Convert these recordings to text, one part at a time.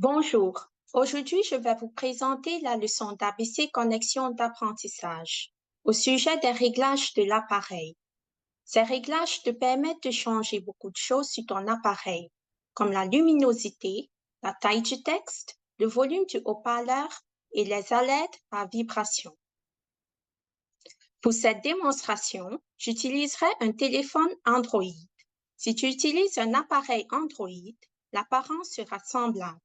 Bonjour, aujourd'hui je vais vous présenter la leçon d'ABC Connexion d'apprentissage au sujet des réglages de l'appareil. Ces réglages te permettent de changer beaucoup de choses sur ton appareil, comme la luminosité, la taille du texte, le volume du haut-parleur et les alertes à vibration. Pour cette démonstration, j'utiliserai un téléphone Android. Si tu utilises un appareil Android, l'apparence sera semblable.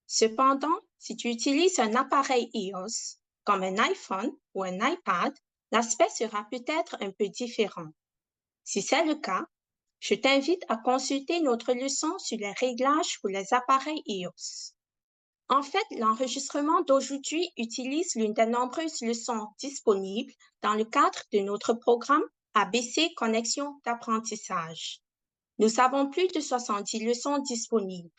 Cependant, si tu utilises un appareil iOS, comme un iPhone ou un iPad, l'aspect sera peut-être un peu différent. Si c'est le cas, je t'invite à consulter notre leçon sur les réglages pour les appareils iOS. En fait, l'enregistrement d'aujourd'hui utilise l'une des nombreuses leçons disponibles dans le cadre de notre programme ABC Connexion d'apprentissage. Nous avons plus de 70 leçons disponibles.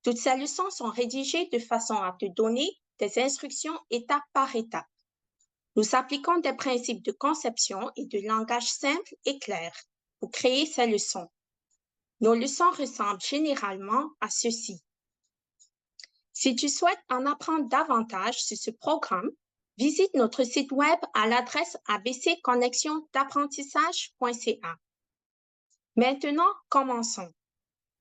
Toutes ces leçons sont rédigées de façon à te donner des instructions étape par étape. Nous appliquons des principes de conception et de langage simple et clair pour créer ces leçons. Nos leçons ressemblent généralement à ceci. Si tu souhaites en apprendre davantage sur ce programme, visite notre site web à l'adresse abcconnectiondapprentissage.ca. Maintenant, commençons.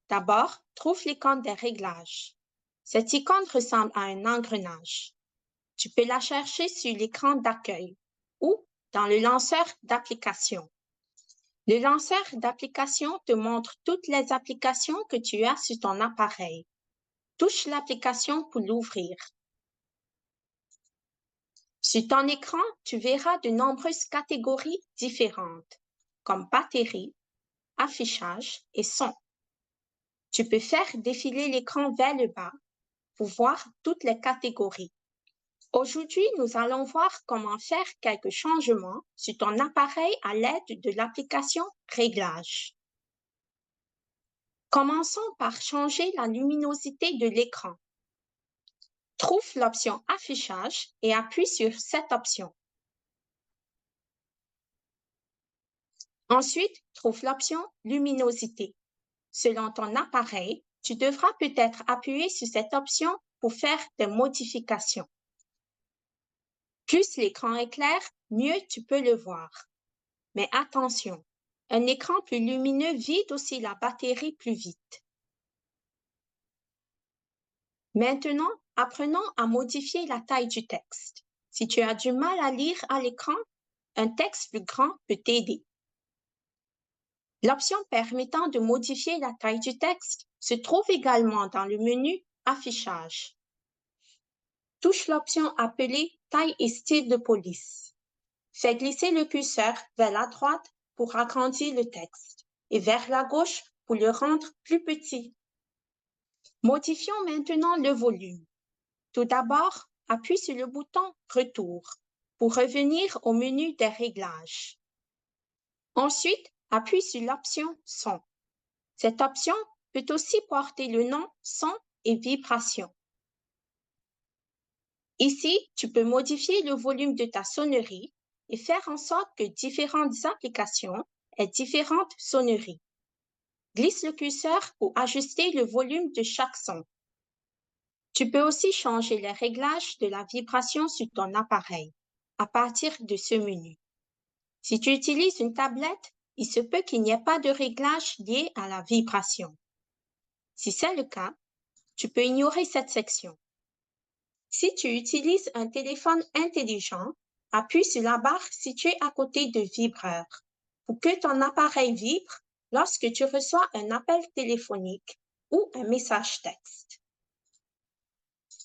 D'abord, trouve l'icône des réglages. Cette icône ressemble à un engrenage. Tu peux la chercher sur l'écran d'accueil ou dans le lanceur d'applications. Le lanceur d'applications te montre toutes les applications que tu as sur ton appareil. Touche l'application pour l'ouvrir. Sur ton écran, tu verras de nombreuses catégories différentes, comme batterie, affichage et son. Tu peux faire défiler l'écran vers le bas pour voir toutes les catégories. Aujourd'hui, nous allons voir comment faire quelques changements sur ton appareil à l'aide de l'application Réglages. Commençons par changer la luminosité de l'écran. Trouve l'option Affichage et appuie sur cette option. Ensuite, trouve l'option Luminosité. Selon ton appareil, tu devras peut-être appuyer sur cette option pour faire des modifications. Plus l'écran est clair, mieux tu peux le voir. Mais attention, un écran plus lumineux vide aussi la batterie plus vite. Maintenant, apprenons à modifier la taille du texte. Si tu as du mal à lire à l'écran, un texte plus grand peut t'aider. L'option permettant de modifier la taille du texte se trouve également dans le menu Affichage. Touche l'option appelée Taille et style de police. Fais glisser le curseur vers la droite pour agrandir le texte et vers la gauche pour le rendre plus petit. Modifions maintenant le volume. Tout d'abord, appuie sur le bouton Retour pour revenir au menu des réglages. Ensuite, appuie sur l'option Son. Cette option peut aussi porter le nom Son et Vibration. Ici, tu peux modifier le volume de ta sonnerie et faire en sorte que différentes applications aient différentes sonneries. Glisse le curseur pour ajuster le volume de chaque son. Tu peux aussi changer les réglages de la vibration sur ton appareil à partir de ce menu. Si tu utilises une tablette, il se peut qu'il n'y ait pas de réglage lié à la vibration. Si c'est le cas, tu peux ignorer cette section. Si tu utilises un téléphone intelligent, appuie sur la barre située à côté de Vibreur pour que ton appareil vibre lorsque tu reçois un appel téléphonique ou un message texte.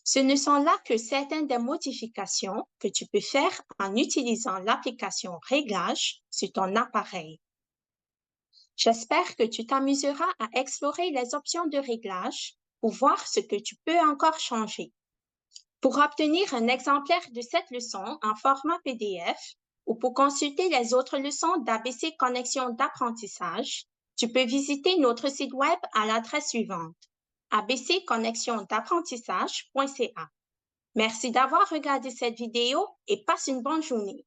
Ce ne sont là que certaines des modifications que tu peux faire en utilisant l'application Réglages sur ton appareil. J'espère que tu t'amuseras à explorer les options de réglage pour voir ce que tu peux encore changer. Pour obtenir un exemplaire de cette leçon en format PDF ou pour consulter les autres leçons d'ABC Connexion d'apprentissage, tu peux visiter notre site web à l'adresse suivante: abcconnectiondapprentissage.ca. Merci d'avoir regardé cette vidéo et passe une bonne journée.